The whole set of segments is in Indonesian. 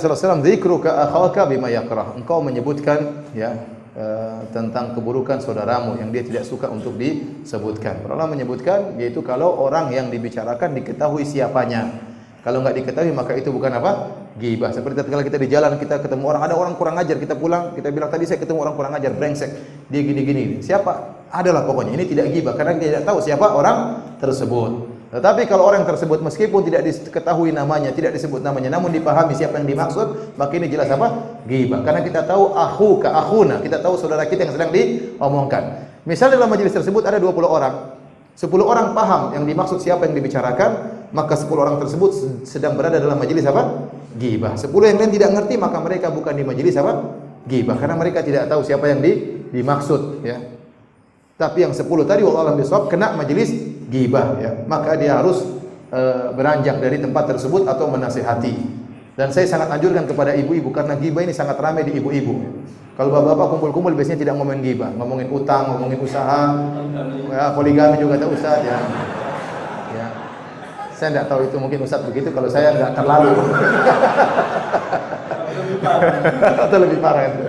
SAW, dzikruka akhaka bima yakrah. Engkau menyebutkan tentang keburukan saudaramu yang dia tidak suka untuk disebutkan. Para ulama menyebutkan yaitu kalau orang yang dibicarakan diketahui siapanya. Kalau enggak diketahui maka itu bukan apa? Ghibah. Seperti tatkala kita di jalan kita ketemu orang, ada orang kurang ajar, kita pulang, kita bilang tadi saya ketemu orang kurang ajar, brengsek. Dia gini-gini. Siapa? Adalah pokoknya. Ini tidak ghibah karena kita tidak tahu siapa orang tersebut. Tetapi kalau orang tersebut meskipun tidak diketahui namanya, tidak disebut namanya, namun dipahami siapa yang dimaksud, maka ini jelas apa? Ghibah. Karena kita tahu akhuka, akhuna, kita tahu saudara kita yang sedang diomongkan. Misalnya dalam majelis tersebut ada 20 orang. 10 orang paham yang dimaksud siapa yang dibicarakan, maka 10 orang tersebut sedang berada dalam majelis apa? Ghibah. 10 yang lain tidak ngerti, maka mereka bukan di majelis apa? Ghibah. Karena mereka tidak tahu siapa yang dimaksud, ya. Tapi yang 10 tadi wallahu a'lam bishawab kena majelis ghibah, ya. Maka dia harus beranjak dari tempat tersebut atau menasihati. Dan saya sangat anjurkan kepada ibu-ibu karena ghibah ini sangat ramai di ibu-ibu. Kalau bapak-bapak kumpul-kumpul biasanya tidak ngomongin ghibah, ngomongin utang, ngomongin usaha, ya, poligami juga ada Ustaz, ya. Ya. Saya tidak tahu itu mungkin Ustaz begitu, kalau saya enggak terlalu. Atau lebih parah itu.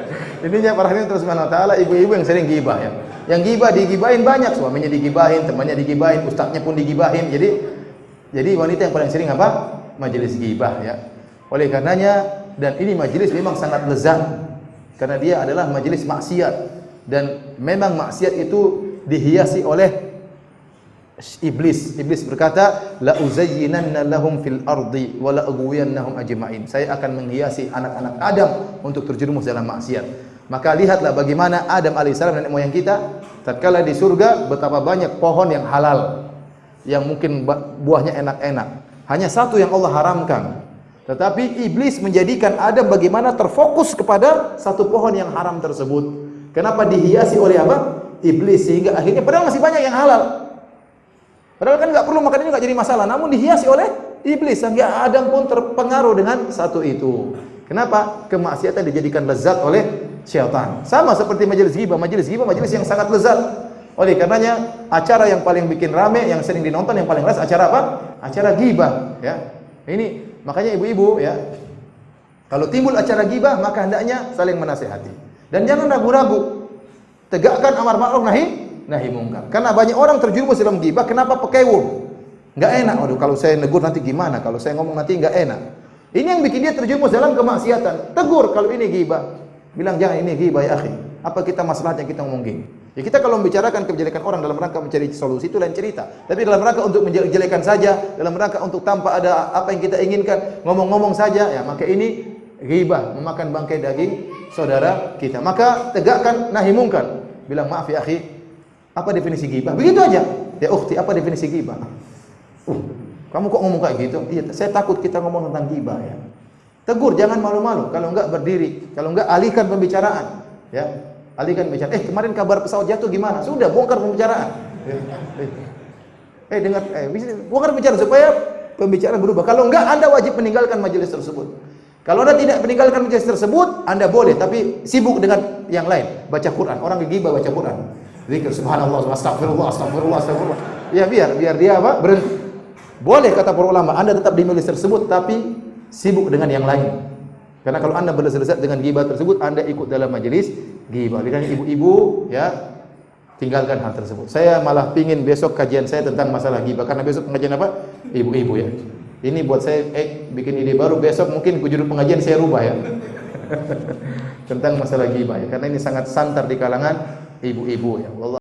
Ininya para hadirin terus subhanahu wa taala, ibu-ibu yang sering ghibah, ya. Yang ghibah digibahin banyak, suaminya digibahin, temannya digibahin, ustaznya pun digibahin. Jadi wanita yang paling sering apa? Majelis ghibah, ya. Oleh karenanya, dan ini majelis memang sangat lezat karena dia adalah majelis maksiat, dan memang maksiat itu dihiasi oleh iblis. Iblis berkata, la uzayyinanna lahum fil ardi wa la aghwiyannahum ajma'in. Saya akan menghiasi anak-anak Adam untuk terjerumus dalam maksiat. Maka lihatlah bagaimana Adam alaihissalam, nenek moyang kita, tatkala di surga betapa banyak pohon yang halal, yang mungkin buahnya enak-enak. Hanya satu yang Allah haramkan. Tetapi iblis menjadikan Adam bagaimana terfokus kepada satu pohon yang haram tersebut. Kenapa dihiasi oleh apa? Iblis, sehingga akhirnya padahal masih banyak yang halal. Padahal kan enggak perlu makan, ini enggak jadi masalah, namun dihiasi oleh iblis sehingga Adam pun terpengaruh dengan satu itu. Kenapa? Kemaksiatan dijadikan lezat oleh syaitan. Sama seperti majelis ghibah majelis yang sangat lezat. Oleh karenanya acara yang paling bikin rame, yang sering dinonton, yang paling keras acara apa? Acara ghibah, ya. Ini makanya ibu-ibu, ya, kalau timbul acara ghibah maka hendaknya saling menasihati. Dan jangan ragu-ragu. Tegakkan amar ma'ruf nahi mungkar. Karena banyak orang terjerumus dalam ghibah, kenapa pekewuh? Enggak enak. Waduh, kalau saya negur nanti gimana? Kalau saya ngomong nanti enggak enak. Ini yang bikin dia terjerumus dalam kemaksiatan. Tegur kalau ini ghibah. Bilang jangan ini ghibah ya akhi. Apa kita masalahnya kita ngomong gini? Ya kita kalau membicarakan kejelekan orang dalam rangka mencari solusi itu lain cerita. Tapi dalam rangka untuk menjelekan saja, dalam rangka untuk tanpa ada apa yang kita inginkan, ngomong-ngomong saja, ya maka ini ghibah, memakan bangkai daging saudara kita. Maka tegakkan nahi mungkar. Bilang maaf ya akhi, apa definisi ghibah? Begitu aja. Ya ukhti, apa definisi ghibah? Kamu kok ngomong kayak gitu? Iya, saya takut kita ngomong tentang ghibah, ya. Tegur, jangan malu-malu. Kalau enggak berdiri, kalau enggak alihkan pembicaraan, ya. Alihkan pembicaraan. Kemarin kabar pesawat jatuh gimana? Sudah bongkar pembicaraan. Bongkar pembicaraan supaya pembicaraan berubah. Kalau enggak, Anda wajib meninggalkan majelis tersebut. Kalau Anda tidak meninggalkan majelis tersebut, Anda boleh, tapi sibuk dengan yang lain. Baca Quran. Orang ghibah baca Quran. Zikir subhanallah, astagfirullah. Ya biar dia apa? Berhenti. Boleh kata para ulama, Anda tetap di majelis tersebut tapi sibuk dengan yang lain. Karena kalau Anda berlezat dengan ghibah tersebut, Anda ikut dalam majelis ghibah. Dengan ibu-ibu, ya, tinggalkan hal tersebut. Saya malah pingin besok kajian saya tentang masalah ghibah, karena besok pengajian apa? Ibu-ibu, ya. Ini buat saya bikin ide baru, besok mungkin judul pengajian saya rubah, ya. Tentang masalah ghibah, ya. Karena ini sangat santer di kalangan ibu-ibu, ya. Wallah.